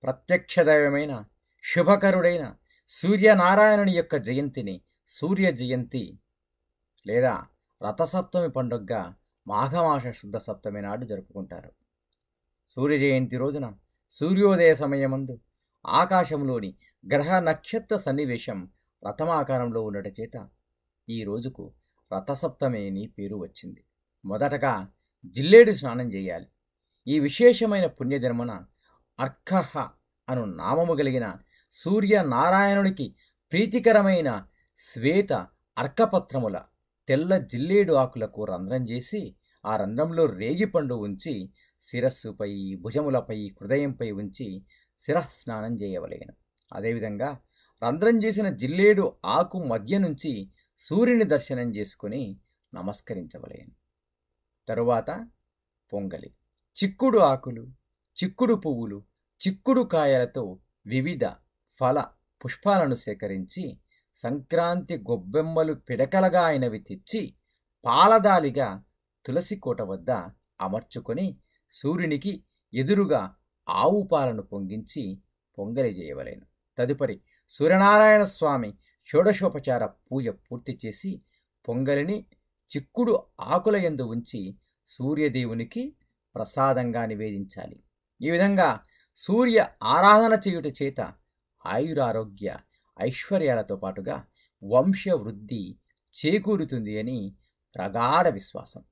ప్రత్యక్ష దైవమైన శుభకరుడైన సూర్యనారాయణుని యొక్క జయంతిని సూర్య జయంతి లేదా రథసప్తమి పండుగగా మాఘమాస శుద్ధ సప్తమి నాడు జరుపుకుంటారు. సూర్య జయంతి రోజున సూర్యోదయ సమయమందు ఆకాశంలోని గ్రహ నక్షత్ర సన్నివేశం రథమాకారంలో ఉండట చేత ఈ రోజుకు రథసప్తమి అని పేరు వచ్చింది. మొదటగా జిల్లేడు స్నానం చేయాలి. ఈ విశేషమైన పుణ్యదినమున అర్కహ అను నామము కలిగిన సూర్యనారాయణుడికి ప్రీతికరమైన శ్వేత అర్కపత్రముల తెల్ల జిల్లేడు ఆకులకు రంధ్రం చేసి ఆ రంధ్రంలో రేగిపండు ఉంచి శిరస్సుపై, భుజములపై, హృదయంపై ఉంచి శిరస్నానం చేయవలెను. అదేవిధంగా రంధ్రం చేసిన జిల్లేడు ఆకు మధ్య నుంచి సూర్యుని దర్శనం చేసుకుని నమస్కరించవలెను. తరువాత పొంగలి. చిక్కుడు ఆకులు, చిక్కుడు పువ్వులు, చిక్కుడు కాయలతో వివిధ ఫల పుష్పాలను సేకరించి సంక్రాంతి గొబ్బెమ్మలు పిడకలగా అయినవి తెచ్చి పాలదాలిగా తులసి కోట వద్ద అమర్చుకొని సూర్యునికి ఎదురుగా ఆవు పాలను పొంగించి పొంగలి చేయవలెను. తదుపరి సూర్యనారాయణ స్వామి షోడశోపచార పూజ పూర్తి చేసి పొంగలిని చిక్కుడు ఆకుల యందు ఉంచి సూర్యదేవునికి ప్రసాదంగా నివేదించాలి. ఈ విధంగా సూర్య ఆరాధన చేయుట చేత ఆయురారోగ్య ఐశ్వర్యాలతో పాటుగా వంశవృద్ధి చేకూరుతుంది అని ప్రగాఢ విశ్వాసం.